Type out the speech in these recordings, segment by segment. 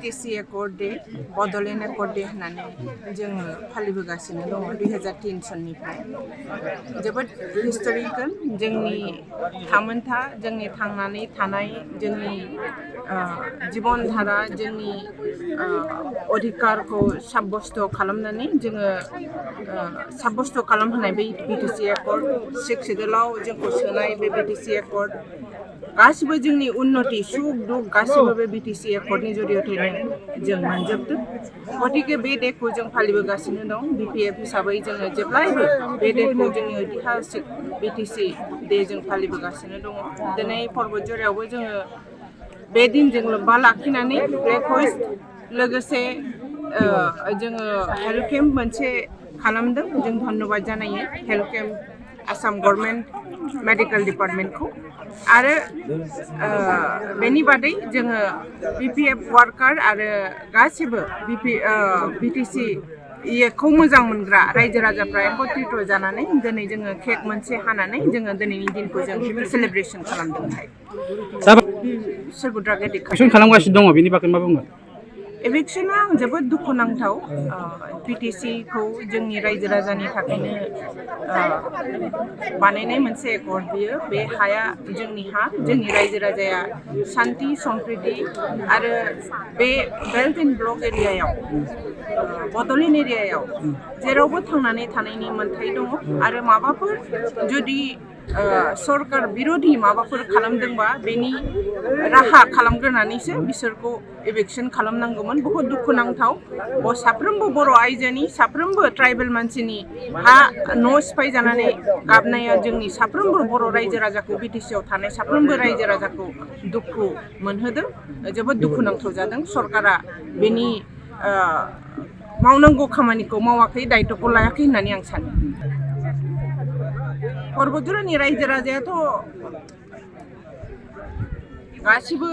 BTC accord day Bodoland accord day होननानै जोङो फालिबोगासिनो दङ 2003 सननिफ्राय जोबोद हिस्टरिकेल जोंनि थामोनथा जोंनि थांनानै थानाय जोंनि जिबन धारा जोंनि अधिकारखौ साब्यस्त खालामनानै जोङो साब्यस्त खालामहोनाय बे बिटिसि एकर्ड 6 शेड्यूलाव जोंखौ सोनाय बे बिटिसि एकर्ड गासिबो जोंनि उन्नति सुख दुख गासिबो बे बिटिसि एकर्डनि जरियथैनो जों मोनजोबदों गतिके बे डेखौ जों फालिबोगासिनो दं बिपिएफ हिसाबै जोङो जेब्लायबो बे डेखौ जोंनि ऐतिहासिक बिटिसि डे जों फालिबोगासिनो दङ दिनै पर्बतझरायावबो जोङो बे दिनजों लोब्बा लाखिनानै ब्लेक हस्ट लोगोसे जोङो हेल्थ केम्प मोनसे खालामदों जों धन्यबाद जानायो health camp Assam government medical डिपार्टमेन्टखौ आरो बेनि बादै जोङो बिपिएफ वार्कार आरो गासिबो बिटिसि खौ मोजां मोनग्रा रायजो राजाफ्रा एकत्रित जानानै दिनै जोङो केक मोनसे हानानै जोङो दिनैनि दिनखौ जों सेलिब्रेसन खालामदों एभिकसन खालामगासिनो दङ बेनि बागै मा बुङो एभिकसना जोबोद दुखुनांथाव बिटिसिखौ जोंनि रायजो राजानि थाखायनो बानायनाय मोनसे एकर्ड बियो बे हाया जोंनि हा जोंनि रायजो राजाया शान्ति सम्प्रिति आरो बे बेल्ट एन्ड ब्लक एरियायाव बड'लेण्ड एरियायाव जेरावबो थांनानै थानायनि मोन्थाय दङ आरो माबाफोर जुदि सरकार बिरोधी माबाफोर खालामदोंबा बेनि राहा खालामग्रोनानैसो बिसोरखौ एभिकसन खालामनांगौमोन बहुत दुखुनांथाव साफ्रोमबो बर' आइजोनि साफ्रोमबो ट्राइबेल मानसिनि हा न' सिफाय जानानै गाबनाया जोंनि साफ्रोमबो बर' रायजो राजाखौ बिटिसिआव थानाय साफ्रोमबो रायजो राजाखौ दुखु मोनहोदों जोबोद दुखुनांथाव जादों सरकारा बेनि मावनांगौ खामानिखौ मावाखै दायित्वखौ लायाखै होननानै आं सानो पर्बतझरानि रायजो राजायाथ' गासिबो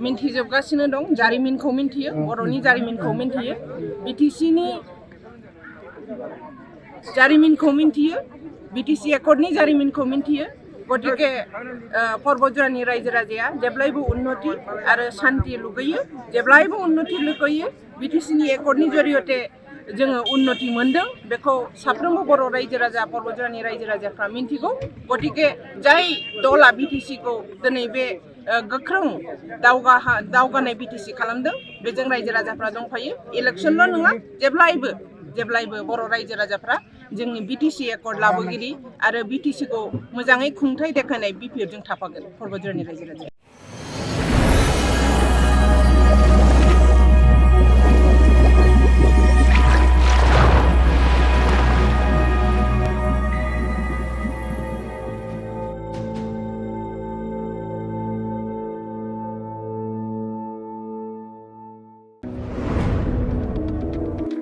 मिन्थिजोबगासिनो दं जारिमिनखौ मिन्थियो बर'नि जारिमिनखौ मिन्थियो बिटिसिनि जारिमिनखौ मिन्थियो बिटिसि एकर्डनि जारिमिनखौ मिन्थियो गतिके पर्बतझरानि रायजो राजाया जेब्लायबो उन्नति आरो शान्ति लुगैयो जेब्लायबो उन्नति लुगैयो बिटिसिनि एकर्डनि जरियते जोङो उन्नति मोनदों बेखौ साफ्रोमबो बर' रायजो राजा पर्बतझरानि रायजो राजाफ्रा मिन्थिगौ गतिके जाय दला बिटिसिखौ दिनै बे गोख्रों दावगानाय बिटिसि खालामदों बेजों रायजो राजाफ्रा दंफायो इलेक्सनल' नङा जेब्लायबो बर' रायजो राजाफ्रा जोंनि बिटिसि एकर्ड लाबोगिरि आरो बिटिसिखौ मोजाङै खुंथाय देखायनाय बिपिएफजों थाफागोन पर्बतझरानि रायजो राजाया